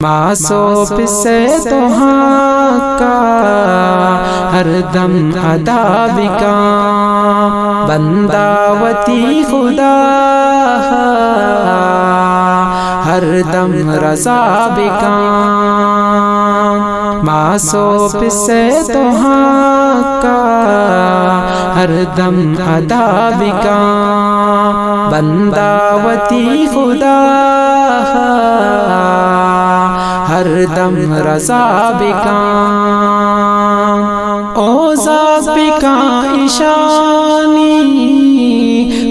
معصوب سے تو حق کا ہر دم ادا بکا، بندہ وتی خدا ہر دم رضا بکا، معصوب سے تو حق کا ہر دم ادا بکا، بندہ وتی خدا ہر دم رضا بکا، اوزا بکا ایشانی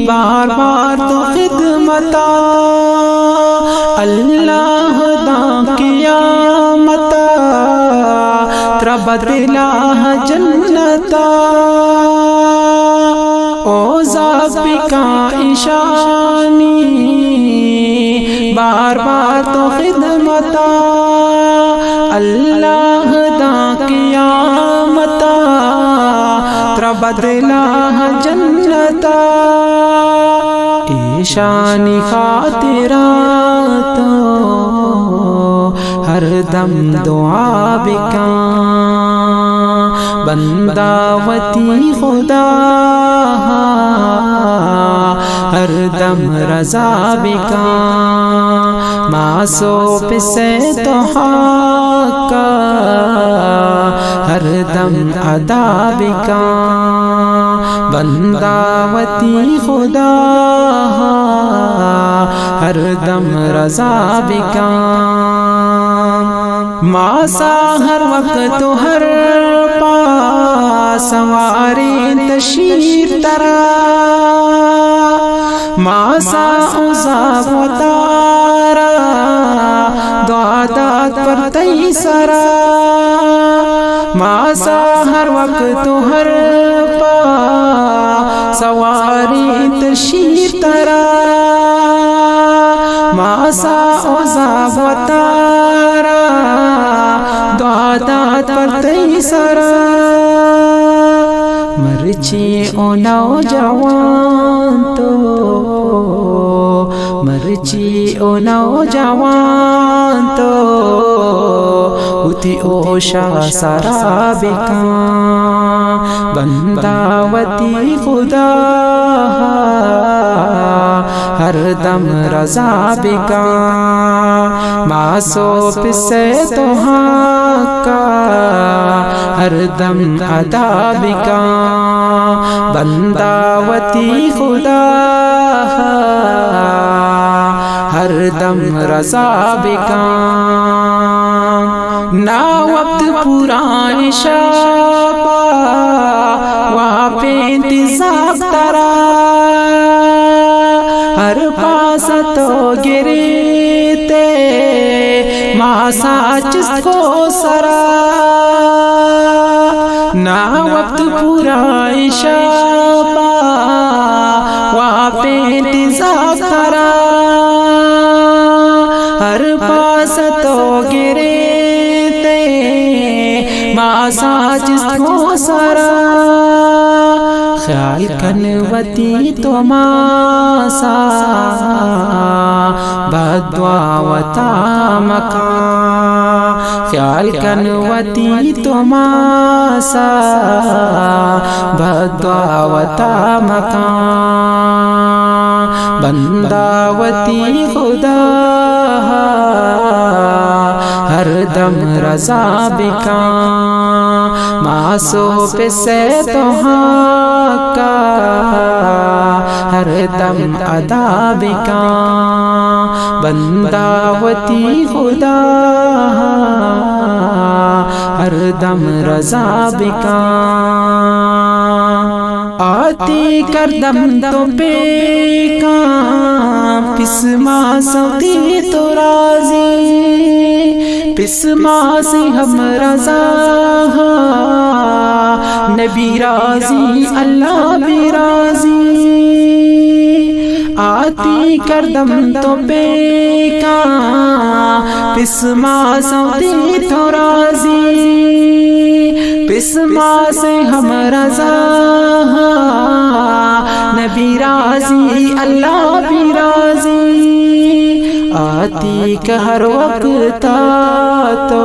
بار بار تو خدمتا، اللہ دا قیامتا تربدلا جنتا، اوزا بکا ایشانی بار بار تو خدمتا، اللہ دا قیامتا تربدلا جنتا، ایشانی خاطرات ہر دم دعا بکا، بندہ وتی خدا ہر دم رضا بکا، معصوب سے تو حق کا ہر دم ادا بکا، بندہ وتی خدا ہر دم رضا بکا، ماسا ہر وقت ہر پاس سواری تشریف ترا، ماسا عذاب و تارا دعادات پر تیسرا، ماسا ہر وقت ہر پا سواری تشریف ترا، ماسا عذاب و تارا دعادات پر تیسرا، مرچی او نوجوان تو مرچی او نوجوان تو اتی اوشا سرا بکا، بندہ وتی خدا ہر دم رضا بکا، معصوب سے تو حق کا ہر دم ادا بکا، بندہ وتی خدا ہر دم رضا بکا، نا وقت پران شاپا وہاں پہ انتظار ترا، ہر پاس تو گریتے ماسا جس کو سرا، نا وقت پورا شاپا وہاں پہ انتظار ترا، ہر پاس تو گریتے ماسا جس کو سرا، خیال کنوتی تو ماسا بدعا وتا مکا، خیال کنوتی تو ماسا بدعا وتا مکا، بندہ وتی خدا ہر دم رضا بکا، معصوب سے تو حق کا ہر دم ادا بکا، بندہ وتی خدا ہر دم رضا بکا، آتی کر دم تو بے کام پسما سوتی تو راضی، پسما سے ہم رضا نبی راضی اللہ بھی راضی، آتی کر دم تو بے کام پسما سوتی تو راضی، پسما سے ہم رضا نبی راضی اللہ بھی راضی، آتی کہ ہر وقت تو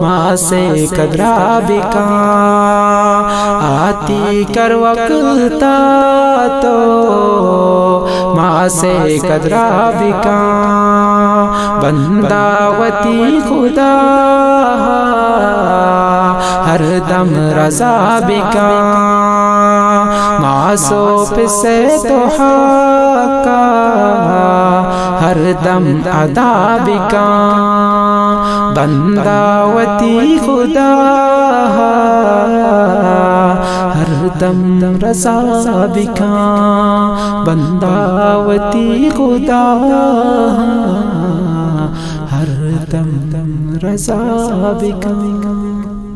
ماں سے قدرا بکا آتی کر وقت تو ماں سے قدرا بکا بنداوتی خدا ہر دم رضا بکا معصوب سے تو حق ہر دم ادا بکا بنداوتی خدا ہر دم رضا بکا بنداوتی خدا ہر دم رضا بکا